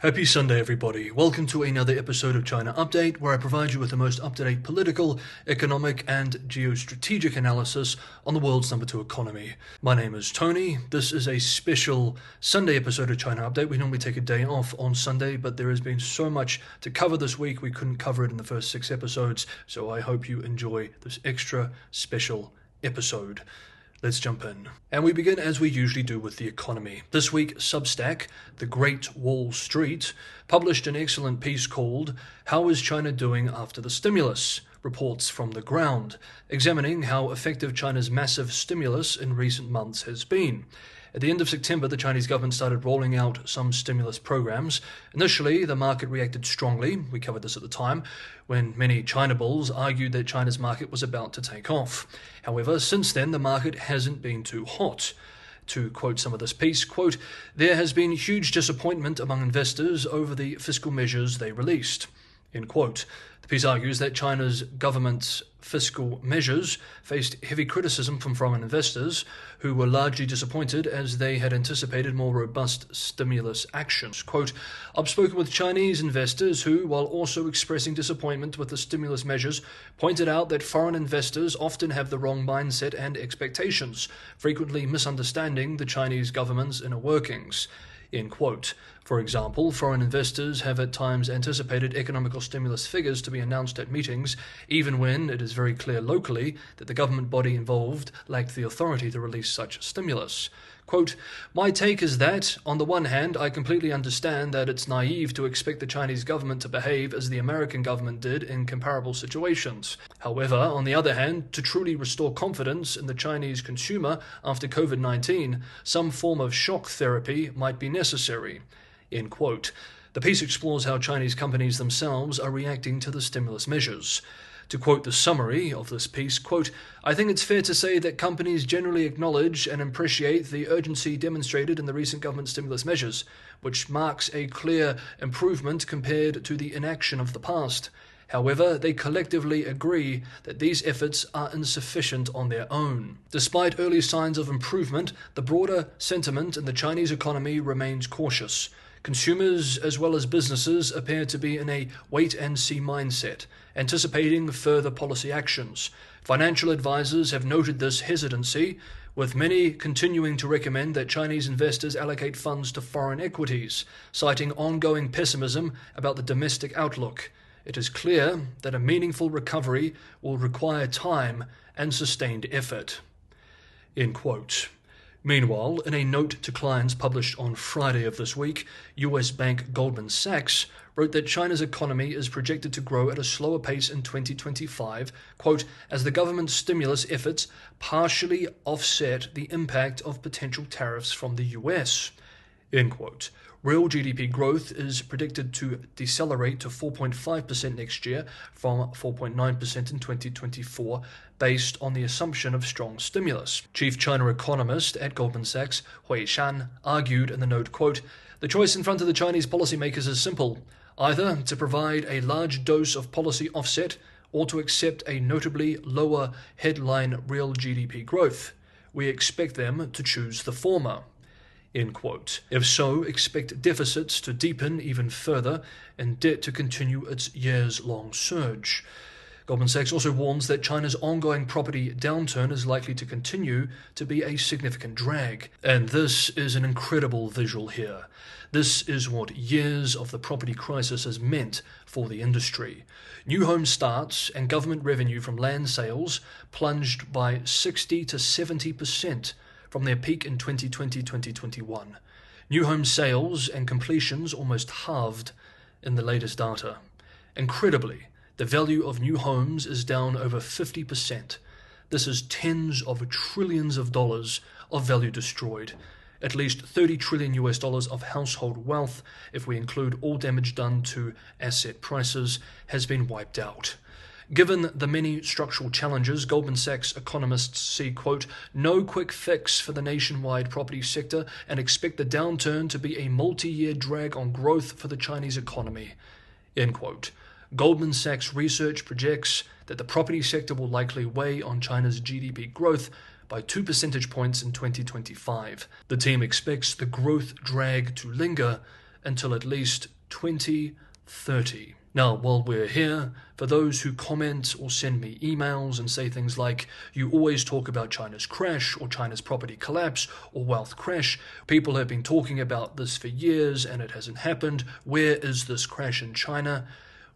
Happy Sunday, everybody. Welcome to another episode of China Update, where I provide you with the most up-to-date political, economic, and geostrategic analysis on the world's number 2 economy. My name is Tony. This is a special Sunday episode of China Update. We normally take a day off on Sunday, but there has been so much to cover this week, we couldn't cover it in the first 6 episodes, so I hope you enjoy this extra special episode. Let's jump in. And we begin as we usually do with the economy. This week, Substack, The Great Wall Street, published an excellent piece called How is China Doing After the Stimulus? Reports from the Ground, examining how effective China's massive stimulus in recent months has been. At the end of September, the Chinese government started rolling out some stimulus programs. Initially, the market reacted strongly, we covered this at the time, when many China bulls argued that China's market was about to take off. However, since then, the market hasn't been too hot. To quote some of this piece, quote, "There has been huge disappointment among investors over the fiscal measures they released," end quote. The piece argues that China's government's fiscal measures faced heavy criticism from foreign investors, who were largely disappointed as they had anticipated more robust stimulus actions. Quote, "I've spoken with Chinese investors who, while also expressing disappointment with the stimulus measures, pointed out that foreign investors often have the wrong mindset and expectations, frequently misunderstanding the Chinese government's inner workings." End quote. For example, foreign investors have at times anticipated economical stimulus figures to be announced at meetings, even when it is very clear locally that the government body involved lacked the authority to release such stimulus. Quote, "My take is that, on the one hand, I completely understand that it's naive to expect the Chinese government to behave as the American government did in comparable situations. However, on the other hand, to truly restore confidence in the Chinese consumer after COVID-19, some form of shock therapy might be necessary." End quote. The piece explores how Chinese companies themselves are reacting to the stimulus measures. To quote the summary of this piece, quote, "I think it's fair to say that companies generally acknowledge and appreciate the urgency demonstrated in the recent government stimulus measures, which marks a clear improvement compared to the inaction of the past. However, they collectively agree that these efforts are insufficient on their own. Despite early signs of improvement, the broader sentiment in the Chinese economy remains cautious. Consumers as well as businesses appear to be in a wait-and-see mindset, anticipating further policy actions. Financial advisors have noted this hesitancy, with many continuing to recommend that Chinese investors allocate funds to foreign equities, citing ongoing pessimism about the domestic outlook. It is clear that a meaningful recovery will require time and sustained effort." End quote. Meanwhile, in a note to clients published on Friday of this week, US bank Goldman Sachs wrote that China's economy is projected to grow at a slower pace in 2025, quote, "as the government's stimulus efforts partially offset the impact of potential tariffs from the US." End quote. Real GDP growth is predicted to decelerate to 4.5% next year from 4.9% in 2024, based on the assumption of strong stimulus. Chief China economist at Goldman Sachs, Hui Shan, argued in the note, quote, "The choice in front of the Chinese policymakers is simple, either to provide a large dose of policy offset or to accept a notably lower headline real GDP growth. We expect them to choose the former." End quote. If so, expect deficits to deepen even further and debt to continue its years-long surge. Goldman Sachs also warns that China's ongoing property downturn is likely to continue to be a significant drag. And this is an incredible visual here. This is what years of the property crisis has meant for the industry. New home starts and government revenue from land sales plunged by 60 to 70% from their peak in 2020-2021. New home sales and completions almost halved in the latest data. Incredibly, the value of new homes is down over 50%. This is tens of trillions of dollars of value destroyed. At least $30 trillion of household wealth, if we include all damage done to asset prices, has been wiped out. Given the many structural challenges, Goldman Sachs economists see, quote, "no quick fix for the nationwide property sector and expect the downturn to be a multi-year drag on growth for the Chinese economy," end quote. Goldman Sachs research projects that the property sector will likely weigh on China's GDP growth by 2 percentage points in 2025. The team expects the growth drag to linger until at least 2030. Now, while we're here, for those who comment or send me emails and say things like, you always talk about China's crash or China's property collapse or wealth crash, people have been talking about this for years and it hasn't happened, where is this crash in China?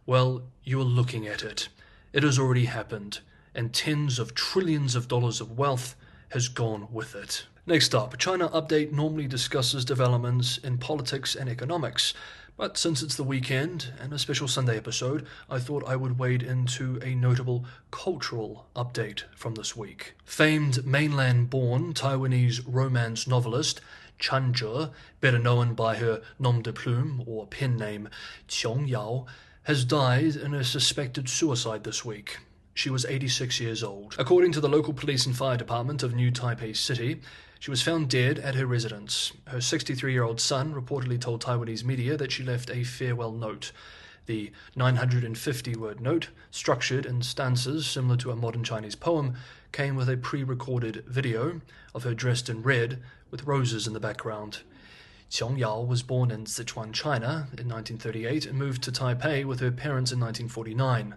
Well, you're looking at it. It has already happened, and tens of trillions of dollars of wealth has gone with it. Next up, China Update normally discusses developments in politics and economics. But since it's the weekend and a special Sunday episode, I thought I would wade into a notable cultural update from this week. Famed mainland-born Taiwanese romance novelist Chiung Yao, better known by her nom de plume or pen name Chiung Yao, has died in a suspected suicide this week. She was 86 years old. According to the local police and fire department of New Taipei City, she was found dead at her residence. Her 63-year-old son reportedly told Taiwanese media that she left a farewell note. The 950-word note, structured in stanzas similar to a modern Chinese poem, came with a pre-recorded video of her dressed in red with roses in the background. Chiung Yao was born in Sichuan, China in 1938 and moved to Taipei with her parents in 1949,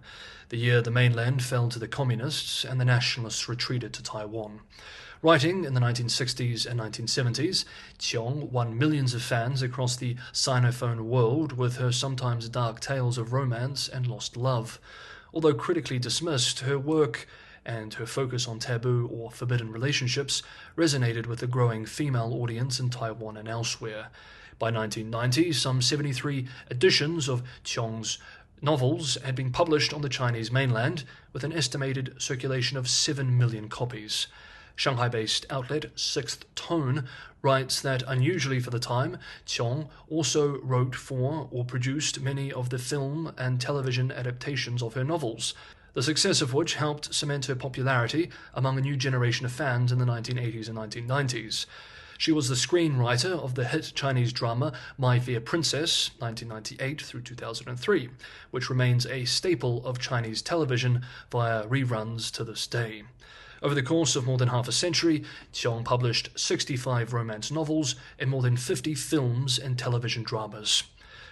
the year the mainland fell to the communists and the nationalists retreated to Taiwan. Writing in the 1960s and 1970s, Chiung won millions of fans across the Sinophone world with her sometimes dark tales of romance and lost love. Although critically dismissed, her work and her focus on taboo or forbidden relationships resonated with the growing female audience in Taiwan and elsewhere. By 1990, some 73 editions of Chiung's novels had been published on the Chinese mainland, with an estimated circulation of 7 million copies. Shanghai-based outlet Sixth Tone writes that, unusually for the time, Chiung also wrote for or produced many of the film and television adaptations of her novels, the success of which helped cement her popularity among a new generation of fans in the 1980s and 1990s. She was the screenwriter of the hit Chinese drama My Fair Princess, 1998 through 2003, which remains a staple of Chinese television via reruns to this day. Over the course of more than half a century, Chiung published 65 romance novels and more than 50 films and television dramas.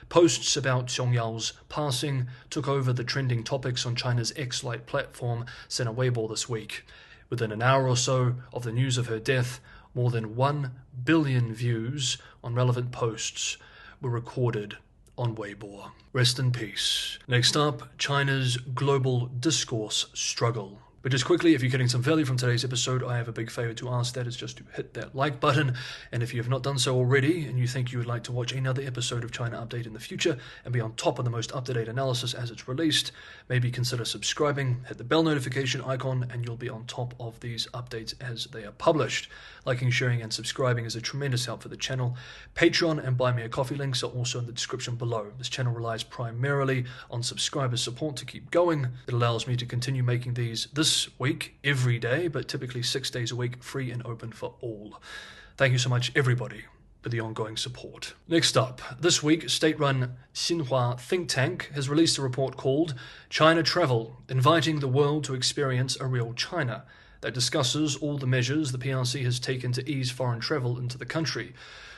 Posts about Chiung Yao's passing took over the trending topics on China's X-Lite platform Sina Weibo this week. Within an hour or so of the news of her death, more than 1 billion views on relevant posts were recorded on Weibo. Rest in peace. Next up, China's global discourse struggle. But just quickly, if you're getting some value from today's episode, I have a big favor to ask. That is just to hit that like button. And if you have not done so already, and you think you would like to watch another episode of China Update in the future and be on top of the most up-to-date analysis as it's released, maybe consider subscribing, hit the bell notification icon, and you'll be on top of these updates as they are published. Liking, sharing, and subscribing is a tremendous help for the channel. Patreon and Buy Me a Coffee links are also in the description below. This channel relies primarily on subscriber support to keep going. It allows me to continue making these this week, every day, but typically 6 days a week, free and open for all. Thank you so much, everybody, for the ongoing support. Next up, this week, state-run Xinhua think tank has released a report called China Travel, Inviting the World to Experience a Real China, that discusses all the measures the PRC has taken to ease foreign travel into the country.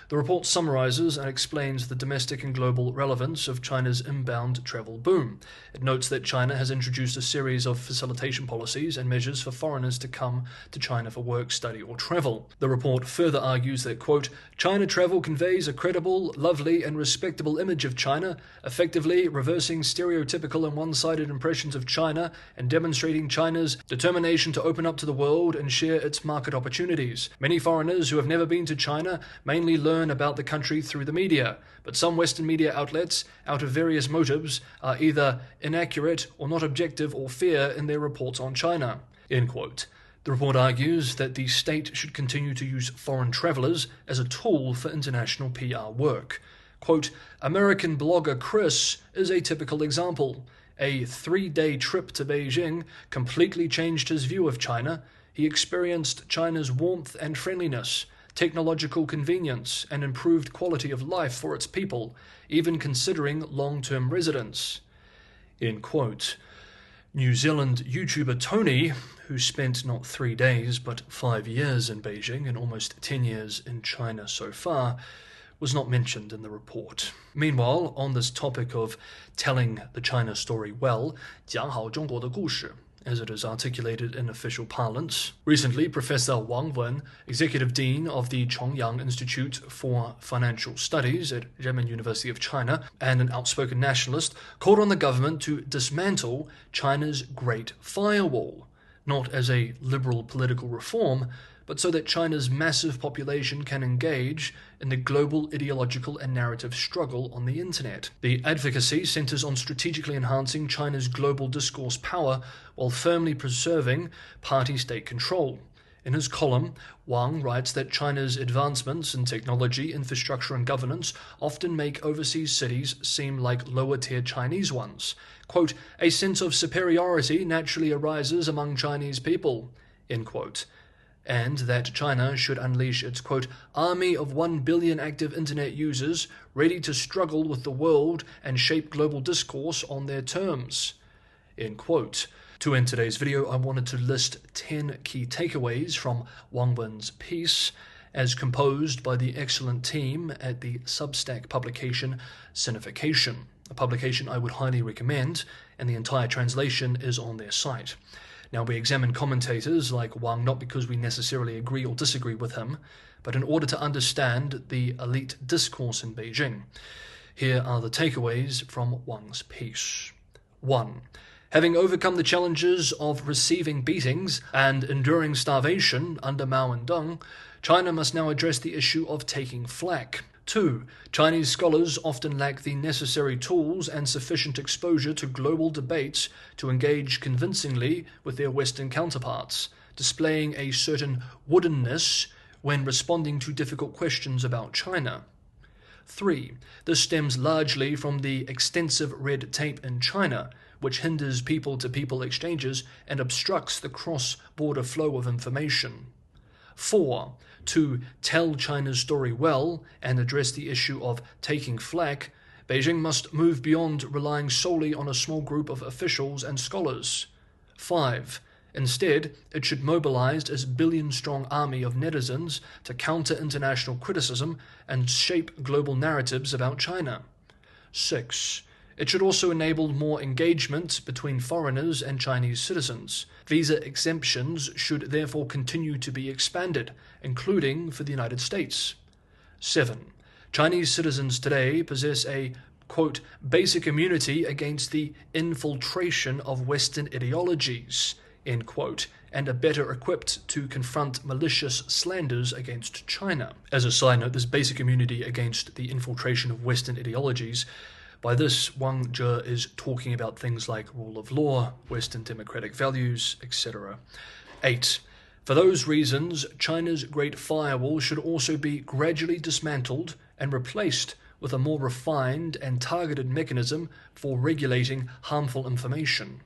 The report summarizes and explains the domestic and global relevance of China's inbound travel boom. It notes that China has introduced a series of facilitation policies and measures for foreigners to come to China for work, study, or travel. The report further argues that, quote, China travel conveys a credible, lovely, and respectable image of China, effectively reversing stereotypical and one-sided impressions of China and demonstrating China's determination to open up to the world and share its market opportunities. Many foreigners who have never been to China mainly learn about the country through the media, but some Western media outlets, out of various motives, are either inaccurate or not objective or fair in their reports on China. End quote. The report argues that the state should continue to use foreign travelers as a tool for international PR work. Quote, American blogger Chris is a typical example. A 3-day trip to Beijing completely changed his view of China. He experienced China's warmth and friendliness, technological convenience, and improved quality of life for its people, even considering long-term residence. End quote. New Zealand YouTuber Tony, who spent not 3 days but 5 years in Beijing and almost 10 years in China so far, was not mentioned in the report. Meanwhile, on this topic of telling the China story well, 讲好中国的故事, as it is articulated in official parlance. Recently, Professor Wang Wen, Executive Dean of the Chiung Yao Institute for Financial Studies at Renmin University of China, and an outspoken nationalist, called on the government to dismantle China's Great Firewall, not as a liberal political reform, but so that China's massive population can engage in the global ideological and narrative struggle on the internet. The advocacy centers on strategically enhancing China's global discourse power while firmly preserving party-state control. In his column, Wang writes that China's advancements in technology, infrastructure, and governance often make overseas cities seem like lower-tier Chinese ones. Quote, "A sense of superiority naturally arises among Chinese people," end quote. And that China should unleash its, quote, "army of 1 billion active internet users ready to struggle with the world and shape global discourse on their terms," end quote. To end today's video, I wanted to list 10 key takeaways from Wang Wen's piece, as composed by the excellent team at the Substack publication Sinification, a publication I would highly recommend, and the entire translation is on their site. Now, we examine commentators like Wang not because we necessarily agree or disagree with him, but in order to understand the elite discourse in Beijing. Here are the takeaways from Wang's piece. 1. Having overcome the challenges of receiving beatings and enduring starvation under Mao and Deng, China must now address the issue of taking flak. 2. Chinese scholars often lack the necessary tools and sufficient exposure to global debates to engage convincingly with their Western counterparts, displaying a certain woodenness when responding to difficult questions about China. 3. This stems largely from the extensive red tape in China, which hinders people-to-people exchanges and obstructs the cross-border flow of information. 4. To tell China's story well and address the issue of taking flak, Beijing must move beyond relying solely on a small group of officials and scholars. 5. Instead, it should mobilize its billion-strong army of netizens to counter international criticism and shape global narratives about China. 6. It should also enable more engagement between foreigners and Chinese citizens. Visa exemptions should therefore continue to be expanded, including for the United States. 7. Chinese citizens today possess a, quote, basic immunity against the infiltration of Western ideologies, end quote, and are better equipped to confront malicious slanders against China. As a side note, this basic immunity against the infiltration of Western ideologies, by this, Wang Zhe is talking about things like rule of law, Western democratic values, etc. 8. For those reasons, China's Great Firewall should also be gradually dismantled and replaced with a more refined and targeted mechanism for regulating harmful information.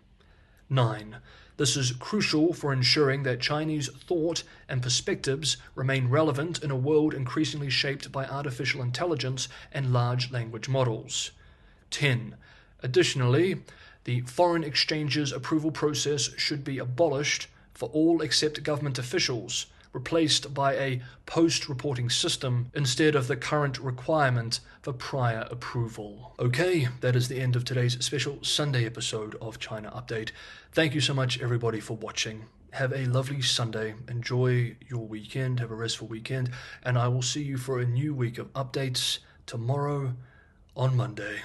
9. This is crucial for ensuring that Chinese thought and perspectives remain relevant in a world increasingly shaped by artificial intelligence and large language models. 10. Additionally, the foreign exchanges approval process should be abolished for all except government officials, replaced by a post-reporting system instead of the current requirement for prior approval. Okay, that is the end of today's special Sunday episode of China Update. Thank you so much, everybody, for watching. Have a lovely Sunday. Enjoy your weekend. Have a restful weekend. And I will see you for a new week of updates tomorrow on Monday.